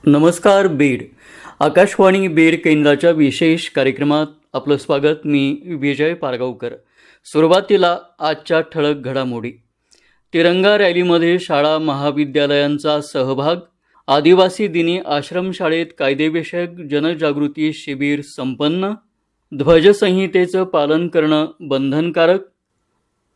नमस्कार बीड. आकाशवाणी बीड केंद्राच्या विशेष कार्यक्रमात आपलं स्वागत. मी विजय पारगावकर. सुरुवातीला आजच्या ठळक घडामोडी. तिरंगा रॅलीमध्ये शाळा महाविद्यालयांचा सहभाग. आदिवासी दिनी आश्रमशाळेत कायदेविषयक जनजागृती शिबिर संपन्न. ध्वजसंहितेचं पालन करणं बंधनकारक.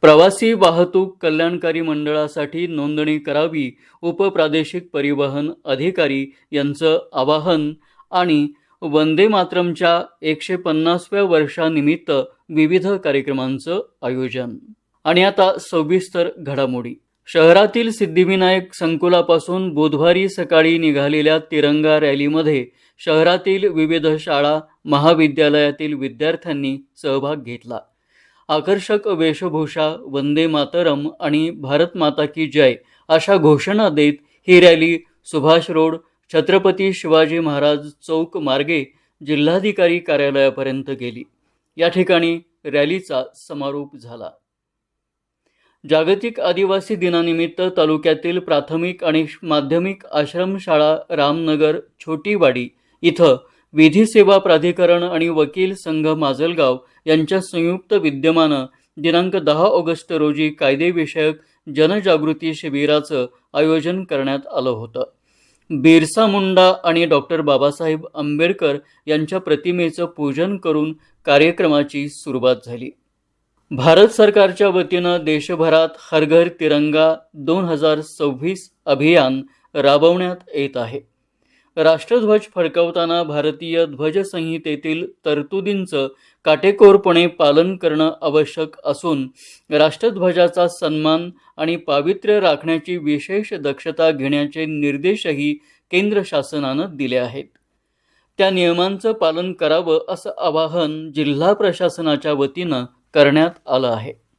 प्रवासी वाहतूक कल्याणकारी मंडळासाठी नोंदणी करावी, उपप्रादेशिक परिवहन अधिकारी यांचं आवाहन. आणि वंदे मातरमच्या 150व्या वर्षानिमित्त विविध कार्यक्रमांचं आयोजन. आणि आता सविस्तर घडामोडी. शहरातील सिद्धिविनायक संकुलापासून बुधवारी सकाळी निघालेल्या तिरंगा रॅलीमध्ये शहरातील विविध शाळा महाविद्यालयातील विद्यार्थ्यांनी सहभाग घेतला. आकर्षक वेशभूषा, वंदे मातरम आणि भारत माता की जय अशा घोषणा देत ही रॅली सुभाष रोड, छत्रपती शिवाजी महाराज चौक मार्गे जिल्हाधिकारी कार्यालयापर्यंत गेली. या ठिकाणी रॅलीचा समारोप झाला. जागतिक आदिवासी दिनानिमित्त तालुक्यातील प्राथमिक आणि माध्यमिक आश्रमशाळा रामनगर छोटीवाडी इथं विधी सेवा प्राधिकरण आणि वकील संघ माजलगाव यांच्या संयुक्त विद्यमानं दिनांक 10 ऑगस्ट रोजी कायदेविषयक जनजागृती शिबिराचं आयोजन करण्यात आलं होतं. बिरसा मुंडा आणि डॉक्टर बाबासाहेब आंबेडकर यांच्या प्रतिमेचं पूजन करून कार्यक्रमाची सुरुवात झाली. भारत सरकारच्या वतीनं देशभरात हर घर तिरंगा 2026 अभियान राबवण्यात येत आहे. राष्ट्रध्वज फडकवताना भारतीय ध्वजसंहितेतील तरतुदींचं काटेकोरपणे पालन करणं आवश्यक असून राष्ट्रध्वजाचा सन्मान आणि पावित्र्य राखण्याची विशेष दक्षता घेण्याचे निर्देशही केंद्र शासनानं दिले आहेत. त्या नियमांचं पालन करावं असं आवाहन जिल्हा प्रशासनाच्या वतीनं करण्यात आलं आहे.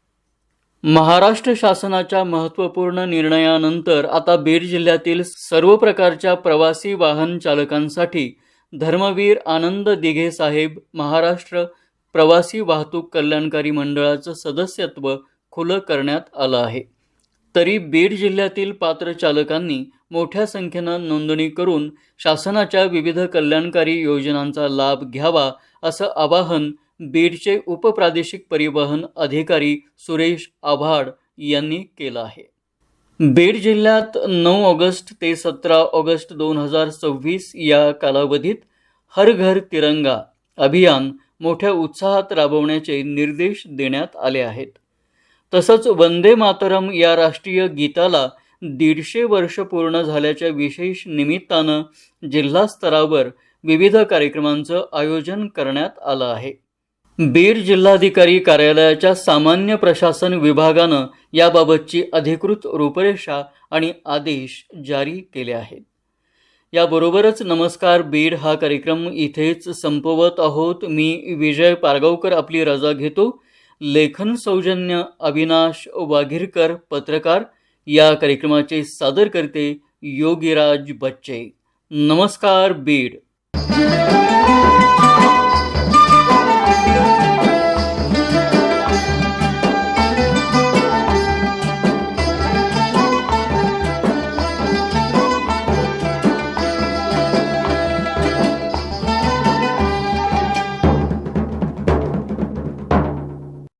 महाराष्ट्र शासनाच्या महत्त्वपूर्ण निर्णयानंतर आता बीड जिल्ह्यातील सर्व प्रकारच्या प्रवासी वाहन चालकांसाठी धर्मवीर आनंद दिघे साहेब महाराष्ट्र प्रवासी वाहतूक कल्याणकारी मंडळाचं सदस्यत्व खुलं करण्यात आलं आहे. तरी बीड जिल्ह्यातील पात्र चालकांनी मोठ्या संख्येनं नोंदणी करून शासनाच्या विविध कल्याणकारी योजनांचा लाभ घ्यावा असं आवाहन बीडचे उपप्रादेशिक परिवहन अधिकारी सुरेश आव्हाड यांनी केलं आहे. बीड जिल्ह्यात 9 ऑगस्ट ते 17 ऑगस्ट 2026 या कालावधीत हर घर तिरंगा अभियान मोठ्या उत्साहात राबवण्याचे निर्देश देण्यात आले आहेत. तसंच वंदे मातरम या राष्ट्रीय गीताला 150 वर्ष पूर्ण झाल्याच्या विशेष निमित्तानं जिल्हा स्तरावर विविध कार्यक्रमांचं आयोजन करण्यात आलं आहे. बीड जिल्हाधिकारी कार्यालयाच्या सामान्य प्रशासन विभागानं याबाबतची अधिकृत रूपरेषा आणि आदेश जारी केले आहेत. याबरोबरच नमस्कार बीड हा कार्यक्रम इथेच संपवत आहोत. मी विजय पारगावकर आपली रजा घेतो. लेखन सौजन्य अविनाश वाघिरकर पत्रकार. या कार्यक्रमाचे सादरकर्ते योगीराज बच्चे. नमस्कार बीड.